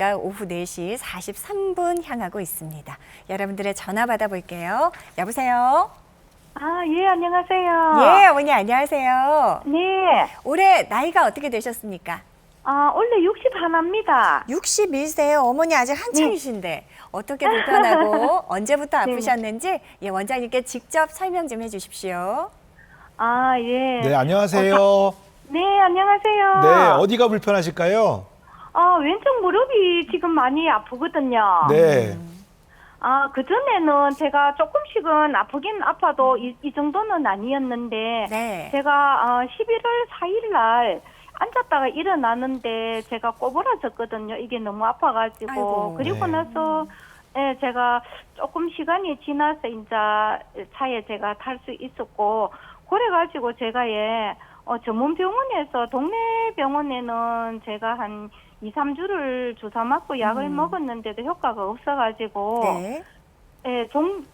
오후 4시 43분 향하고 있습니다. 여러분들의 전화 받아볼게요. 여보세요? 예, 안녕하세요. 예, 어머니 안녕하세요. 네. 올해 나이가 어떻게 되셨습니까? 원래 60 하나입니다. 61세요. 어머니 아직 한창이신데 어떻게 불편하고 언제부터 네. 아프셨는지 원장님께 직접 설명 좀 해주십시오. 예. 네, 안녕하세요. 네, 안녕하세요. 네, 어디가 불편하실까요? 왼쪽 무릎이 지금 많이 아프거든요. 네. 그전에는 제가 조금씩은 아프긴 아파도 이 정도는 아니었는데, 네. 제가 11월 4일 날 앉았다가 일어나는데 제가 꼬부라졌거든요. 이게 너무 아파가지고. 아이고. 그리고 네. 나서 제가 조금 시간이 지나서 이제 차에 제가 탈 수 있었고, 그래가지고 제가 전문 병원에서 동네 병원에는 제가 한 2, 3주를 주사 맞고 약을 먹었는데도 효과가 없어가지고 네.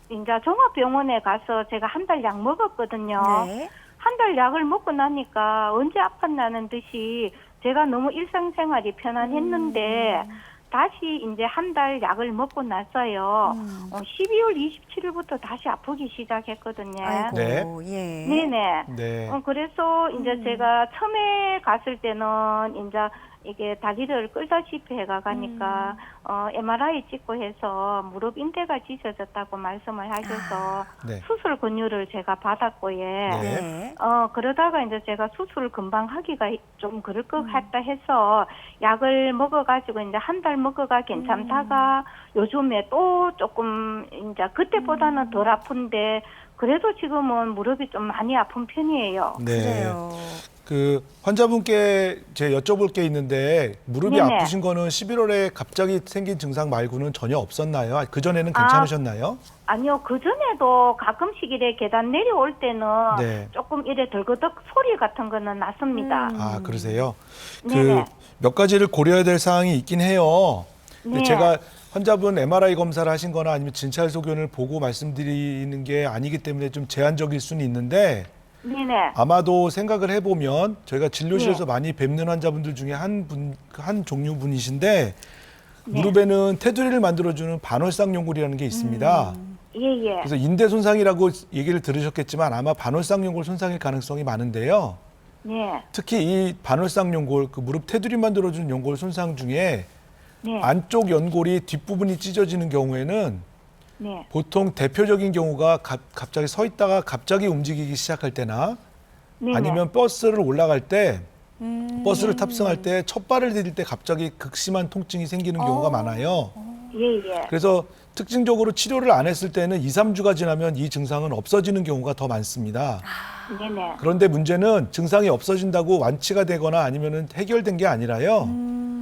이제 종합병원에 가서 제가 한 달 약 먹었거든요. 네. 한 달 약을 먹고 나니까 언제 아팠나는 듯이 제가 너무 일상생활이 편안했는데 다시 이제 한 달 약을 먹고 났어요. 12월 27일부터 다시 아프기 시작했거든요. 아이고, 네. 예. 네네. 네. 그래서 이제 제가 처음에 갔을 때는 이제 이게 다리를 끌다시피 가니까 MRI 찍고 해서 무릎 인대가 찢어졌다고 말씀을 하셔서 네. 수술 권유를 제가 받았고요. 네. 네. 그러다가 이제 제가 수술 금방 하기가 좀 그럴 것 같다 해서 약을 먹어가지고 이제 한 달 먹어가 괜찮다가 요즘에 또 조금 이제 그때보다는 덜 아픈데 그래도 지금은 무릎이 좀 많이 아픈 편이에요. 네. 그래요. 그 환자분께 제가 여쭤볼 게 있는데 무릎이 네네. 아프신 거는 11월에 갑자기 생긴 증상 말고는 전혀 없었나요? 그전에는 괜찮으셨나요? 아니요, 그전에도 가끔씩 이래 계단 내려올 때는 네. 조금 이래 덜그덕 소리 같은 거는 났습니다. 아, 그러세요? 네네. 몇 가지를 고려해야 될 사항이 있긴 해요. 근데 네. 제가 환자분 MRI 검사를 하신 거나 아니면 진찰 소견을 보고 말씀드리는 게 아니기 때문에 좀 제한적일 수는 있는데 네네. 아마도 생각을 해보면 저희가 진료실에서 네. 많이 뵙는 환자분들 중에 한 종류 분이신데 무릎에는 테두리를 만들어주는 반월상 연골이라는 게 있습니다. 예. 그래서 인대 손상이라고 얘기를 들으셨겠지만 아마 반월상 연골 손상일 가능성이 많은데요. 네. 특히 이 반월상 연골, 그 무릎 테두리 만들어주는 연골 손상 중에 네. 안쪽 연골이 뒷부분이 찢어지는 경우에는 네. 보통 대표적인 경우가 갑자기 서 있다가 갑자기 움직이기 시작할 때나 네네. 아니면 버스를 올라갈 때 버스를 탑승할 때 첫 발을 디딜 때 갑자기 극심한 통증이 생기는 경우가 많아요. 예. 그래서 특징적으로 치료를 안 했을 때는 2, 3주가 지나면 이 증상은 없어지는 경우가 더 많습니다. 네네. 그런데 문제는 증상이 없어진다고 완치가 되거나 아니면은 해결된 게 아니라요.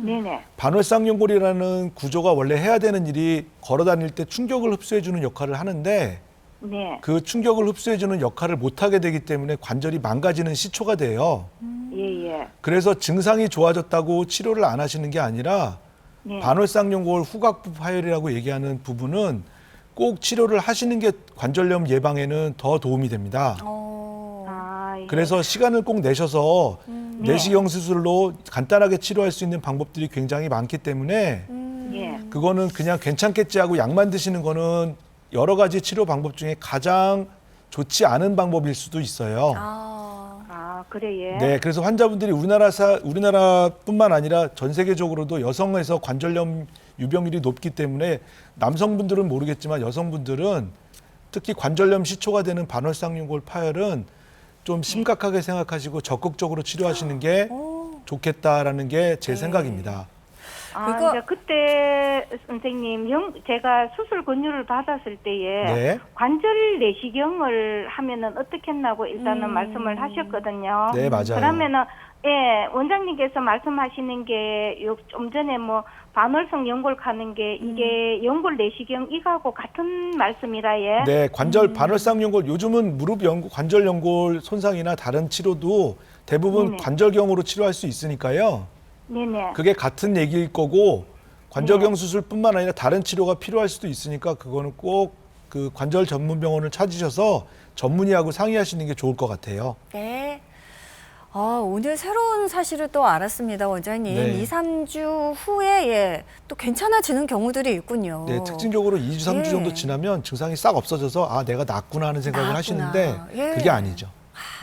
네네. 반월상 연골이라는 구조가 원래 해야 되는 일이 걸어 다닐 때 충격을 흡수해주는 역할을 하는데 네. 그 충격을 흡수해주는 역할을 못하게 되기 때문에 관절이 망가지는 시초가 돼요. 예. 그래서 증상이 좋아졌다고 치료를 안 하시는 게 아니라 네. 반월상 연골 후각부 파열이라고 얘기하는 부분은 꼭 치료를 하시는 게 관절염 예방에는 더 도움이 됩니다. 예. 그래서 시간을 꼭 내셔서 내시경 수술로 간단하게 치료할 수 있는 방법들이 굉장히 많기 때문에 예. 그거는 그냥 괜찮겠지 하고 약만 드시는 거는 여러 가지 치료 방법 중에 가장 좋지 않은 방법일 수도 있어요. 그래요. 네, 그래서 환자분들이 우리나라뿐만 아니라 전 세계적으로도 여성에서 관절염 유병률이 높기 때문에 남성분들은 모르겠지만 여성분들은 특히 관절염 시초가 되는 반월상 연골 파열은 좀 심각하게 생각하시고 적극적으로 치료하시는 게 좋겠다라는 게 제 생각입니다. 이제 그때 선생님, 제가 수술 권유를 받았을 때에 네. 관절 내시경을 하면은 어떻겠나고 일단은 말씀을 하셨거든요. 네, 맞아요. 그러면은 원장님께서 말씀하시는 게 좀 전에 뭐 반월성 연골 가는 게 이게 연골 내시경 이거하고 같은 말씀이라 네, 반월상 연골 요즘은 관절 연골 손상이나 다른 치료도 대부분 네네. 관절경으로 치료할 수 있으니까요. 네네. 그게 같은 얘기일 거고 관절경 수술뿐만 아니라 다른 치료가 필요할 수도 있으니까 그거는 꼭 그 관절 전문 병원을 찾으셔서 전문의하고 상의하시는 게 좋을 것 같아요. 네. 오늘 새로운 사실을 또 알았습니다, 원장님. 네. 2, 3주 후에 또 괜찮아지는 경우들이 있군요. 네, 특징적으로 2주, 3주 예. 정도 지나면 증상이 싹 없어져서 아, 내가 낫구나 하는 생각을 낫구나. 하시는데 예. 그게 아니죠.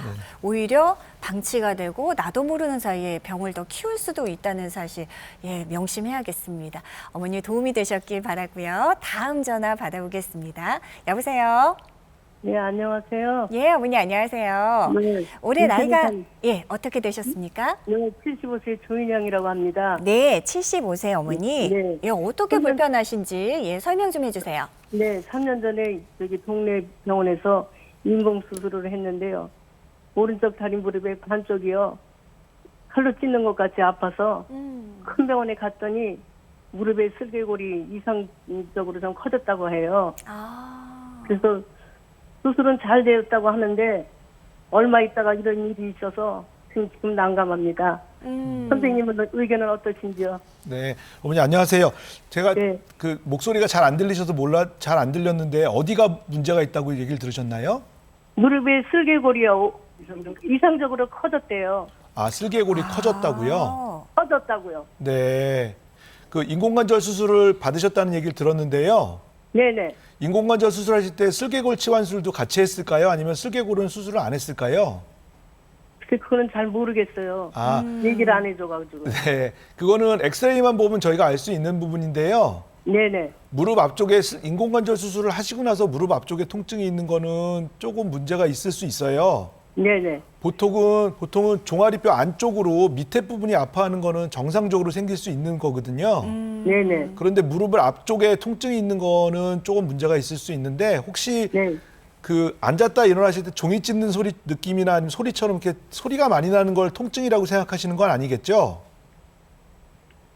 네. 오히려 방치가 되고 나도 모르는 사이에 병을 더 키울 수도 있다는 사실 명심해야겠습니다. 어머니 도움이 되셨길 바라고요. 다음 전화 받아보겠습니다. 여보세요. 네, 안녕하세요. 예, 어머니 안녕하세요. 네, 올해 나이가 2023 어떻게 되셨습니까? 네, 75세 조인영이라고 합니다. 네, 75세 어머니. 네. 어떻게 불편하신지 설명 좀 해주세요. 네, 3년 전에 여기 동네 병원에서 인공 수술을 했는데요. 오른쪽 다리 무릎의 반쪽이요. 칼로 찢는 것 같이 아파서 큰 병원에 갔더니 무릎의 슬개골이 이상적으로 좀 커졌다고 해요. 그래서 수술은 잘 되었다고 하는데 얼마 있다가 이런 일이 있어서 지금 난감합니다. 선생님은 의견은 어떠신지요? 네, 어머니 안녕하세요. 제가 네. 그 목소리가 잘 안 들리셔서 잘 안 들렸는데 어디가 문제가 있다고 얘기를 들으셨나요? 무릎의 슬개골이요. 이상적으로 커졌대요. 아, 슬개골이 커졌다고요? 커졌다고요. 네. 그 인공관절 수술을 받으셨다는 얘기를 들었는데요. 네네. 인공관절 수술하실 때 슬개골 치환술도 같이 했을까요? 아니면 슬개골은 수술을 안 했을까요? 그거는 잘 모르겠어요. 아, 얘기를 안 해줘가지고. 네. 그거는 엑스레이만 보면 저희가 알 수 있는 부분인데요. 네네. 무릎 앞쪽에 인공관절 수술을 하시고 나서 무릎 앞쪽에 통증이 있는 거는 조금 문제가 있을 수 있어요. 네네. 보통은 종아리뼈 안쪽으로 밑에 부분이 아파하는 거는 정상적으로 생길 수 있는 거거든요. 네네. 그런데 무릎을 앞쪽에 통증이 있는 거는 조금 문제가 있을 수 있는데 혹시 네. 그 앉았다 일어나실 때 종이 찢는 소리 느낌이나 아니면 소리처럼 이렇게 소리가 많이 나는 걸 통증이라고 생각하시는 건 아니겠죠?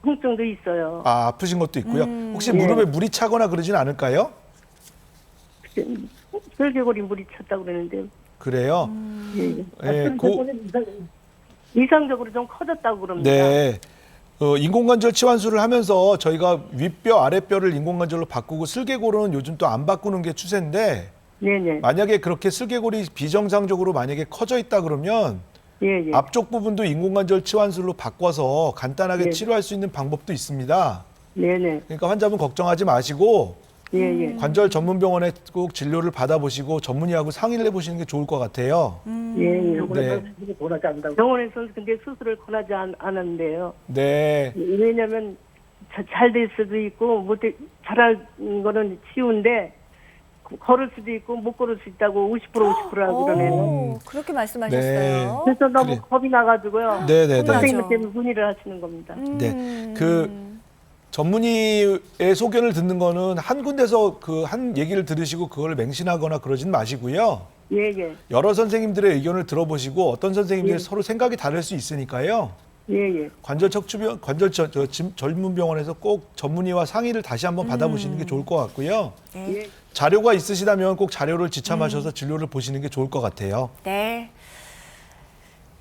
통증도 있어요. 아, 아프신 것도 있고요. 혹시 네. 무릎에 물이 차거나 그러진 않을까요? 슬개골이 물이 찼다고 그러는데. 그래요? 예. 예, 이상적으로 좀 커졌다고 그럽니다. 네. 인공관절 치환술을 하면서 저희가 윗뼈, 아랫뼈를 인공관절로 바꾸고 슬개골은 요즘 또 안 바꾸는 게 추세인데 네네. 만약에 그렇게 슬개골이 비정상적으로 만약에 커져 있다 그러면 예, 예. 앞쪽 부분도 인공관절 치환술로 바꿔서 간단하게 네. 치료할 수 있는 방법도 있습니다. 네네. 그러니까 환자분 걱정하지 마시고 예, 예. 관절 전문 병원에 꼭 진료를 받아보시고 전문의하고 상의를 해보시는 게 좋을 것 같아요. 예, 예. 네. 병원에서는 근데 수술을 권하지 않았는데요. 네. 왜냐면 잘 될 수도 있고 잘할 거는 쉬운데 걸을 수도 있고 못 걸을 수 있다고 50% 하고 그러네요. 그렇게 말씀하셨어요. 그래서 너무 그래. 겁이 나가지고요. 네네네. 선생님한테 문의를 하시는 겁니다. 네. 그 전문의의 소견을 듣는 거는 한 군데서 그 한 얘기를 들으시고 그걸 맹신하거나 그러진 마시고요. 예, 예. 여러 선생님들의 의견을 들어보시고 어떤 선생님들이 예. 서로 생각이 다를 수 있으니까요. 예, 예. 관절 전문 병원에서 꼭 전문의와 상의를 다시 한번 받아보시는 게 좋을 것 같고요. 네. 예. 자료가 있으시다면 꼭 자료를 지참하셔서 진료를 보시는 게 좋을 것 같아요. 네.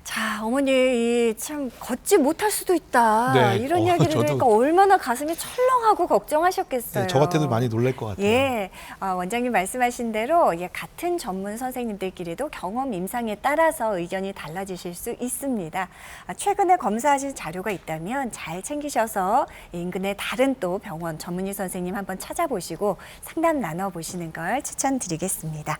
자, 어머니 참 걷지 못할 수도 있다. 네. 이런 이야기를 저도- 들으니까 얼마나 가슴이 철렁하고 걱정하셨겠어요. 네, 저 같아도 많이 놀랄 것 같아요. 예, 원장님 말씀하신 대로 같은 전문 선생님들끼리도 경험 임상에 따라서 의견이 달라지실 수 있습니다. 최근에 검사하신 자료가 있다면 잘 챙기셔서 인근의 다른 또 병원 전문의 선생님 한번 찾아보시고 상담 나눠보시는 걸 추천드리겠습니다.